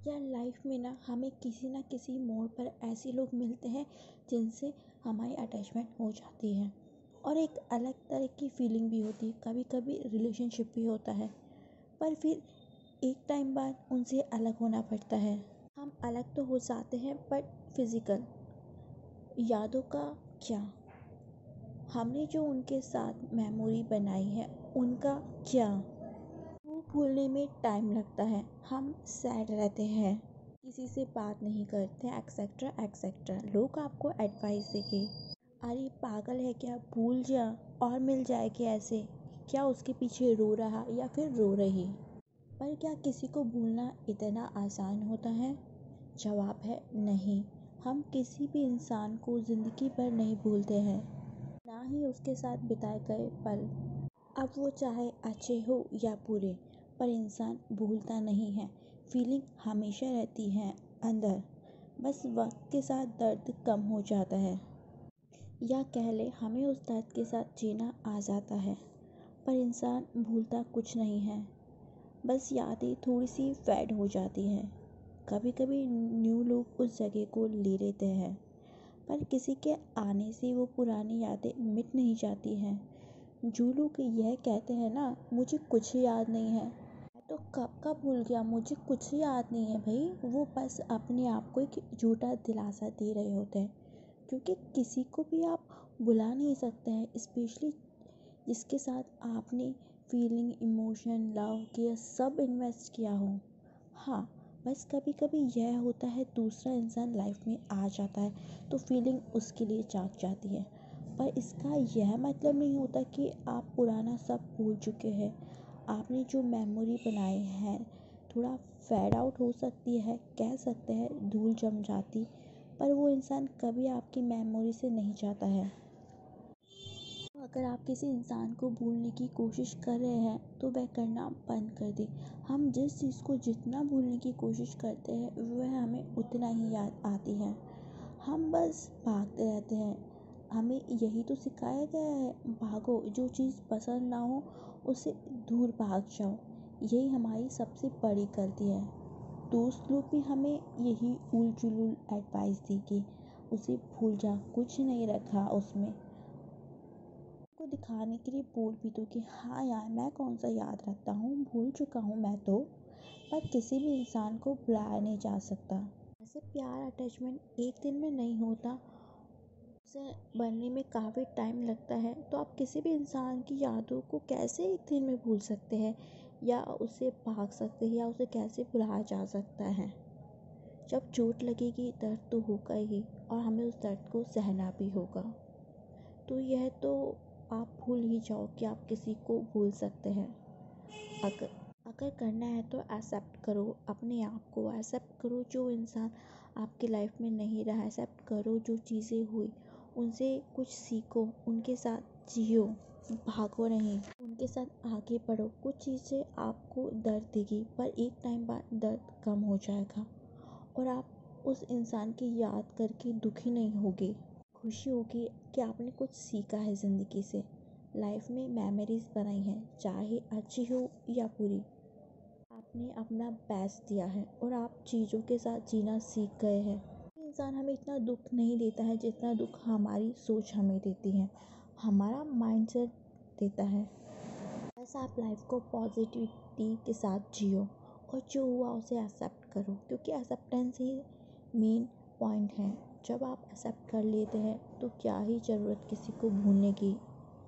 यार लाइफ में ना हमें किसी ना किसी मोड़ पर ऐसे लोग मिलते हैं जिनसे हमारी अटैचमेंट हो जाती है और एक अलग तरह की फीलिंग भी होती है। कभी कभी रिलेशनशिप भी होता है पर फिर एक टाइम बाद उनसे अलग होना पड़ता है। हम अलग तो हो जाते हैं बट फिजिकल यादों का क्या, हमने जो उनके साथ मेमोरी बनाई है उनका क्या, वो भूलने में टाइम लगता है। हम सैड रहते हैं, किसी से बात नहीं करते, एक्सेट्रा एक्सेट्रा। लोग आपको एडवाइस देंगे, अरे पागल है क्या, भूल जा और मिल जाए क्या ऐसे, क्या उसके पीछे रो रहा या फिर रो रही। पर क्या किसी को भूलना इतना आसान होता है? जवाब है नहीं। हम किसी भी इंसान को ज़िंदगी भर नहीं भूलते हैं, ना ही उसके साथ बिताए गए पल। अब वो चाहे अच्छे हो या बुरे, पर इंसान भूलता नहीं है। फीलिंग हमेशा रहती है अंदर, बस वक्त के साथ दर्द कम हो जाता है, या कह ले हमें उस दर्द के साथ जीना आ जाता है। पर इंसान भूलता कुछ नहीं है, बस यादें थोड़ी सी फेड हो जाती हैं। कभी कभी न्यू लोग उस जगह को ले लेते हैं, पर किसी के आने से वो पुरानी यादें मिट नहीं जाती हैं। जो लोग यह कहते हैं ना, मुझे कुछ याद नहीं है, मैं तो कब का भूल गया, मुझे कुछ याद नहीं है, भाई वो बस अपने आप को एक झूठा दिलासा दे रहे होते हैं। क्योंकि किसी को भी आप बुला नहीं सकते हैं, स्पेशली जिसके साथ आपने फीलिंग, इमोशन, लव केयर सब इन्वेस्ट किया हो। हाँ, बस कभी कभी यह होता है दूसरा इंसान लाइफ में आ जाता है तो फीलिंग उसके लिए जाग जाती है। पर इसका यह मतलब नहीं होता कि आप पुराना सब भूल चुके हैं। आपने जो मेमोरी बनाई है थोड़ा फेड आउट हो सकती है, कह सकते हैं धूल जम जाती, पर वो इंसान कभी आपकी मेमोरी से नहीं जाता है। तो अगर आप किसी इंसान को भूलने की कोशिश कर रहे हैं तो वह करना बंद कर दें। हम जिस चीज़ को जितना भूलने की कोशिश करते हैं वह हमें उतना ही याद आती है। हम बस भागते रहते हैं, हमें यही तो सिखाया गया है, भागो, जो चीज़ पसंद ना हो उससे दूर भाग जाओ। यही हमारी सबसे बड़ी गलती है। दोस्त लोग भी हमें यही उल जुलूल एडवाइस दी कि उसे भूल जा, कुछ नहीं रखा उसमें। को दिखाने के लिए बोल भी दो कि हाँ यार, मैं कौन सा याद रखता हूँ, भूल चुका हूँ मैं तो। पर किसी भी इंसान को भुलाया नहीं जा सकता। ऐसे प्यार अटैचमेंट एक दिन में नहीं होता, उसे बनने में काफ़ी टाइम लगता है। तो आप किसी भी इंसान की यादों को कैसे एक दिन में भूल सकते हैं, या उसे भाग सकते हैं, या उसे कैसे भुलाया जा सकता है। जब चोट लगेगी दर्द तो होगा ही, और हमें उस दर्द को सहना भी होगा। तो यह तो आप भूल ही जाओ कि आप किसी को भूल सकते हैं। अगर अगर करना है तो एक्सेप्ट करो, अपने आप को एक्सेप्ट करो। जो इंसान आपकी लाइफ में नहीं रहा, एक्सेप्ट करो। जो चीज़ें हुई उनसे कुछ सीखो, उनके साथ जियो, भागो नहीं, उनके साथ आगे बढ़ो। कुछ चीज़ें आपको दर्द देगी पर एक टाइम बाद दर्द कम हो जाएगा और आप उस इंसान की याद करके दुखी नहीं होगे। खुशी होगी कि आपने कुछ सीखा है ज़िंदगी से, लाइफ में मेमोरीज बनाई हैं, चाहे अच्छी हो या बुरी। आपने अपना बेस्ट दिया है और आप चीज़ों के साथ जीना सीख गए हैं। इंसान हमें इतना दुख नहीं देता है जितना दुख हमारी सोच हमें देती है, हमारा माइंडसेट देता है। बस आप लाइफ को पॉजिटिविटी के साथ जियो और जो हुआ उसे एक्सेप्ट करो, क्योंकि एक्सेप्टेंस ही मेन पॉइंट है। जब आप एक्सेप्ट कर लेते हैं तो क्या ही ज़रूरत किसी को भूलने की,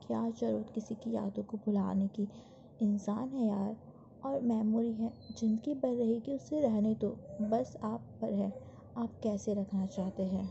क्या ज़रूरत किसी की यादों को भुलाने की। इंसान है यार, और मेमोरी है, ज़िंदगी भर रहेगी, उससे रहने दो। बस आप पर है, आप कैसे रखना चाहते हैं।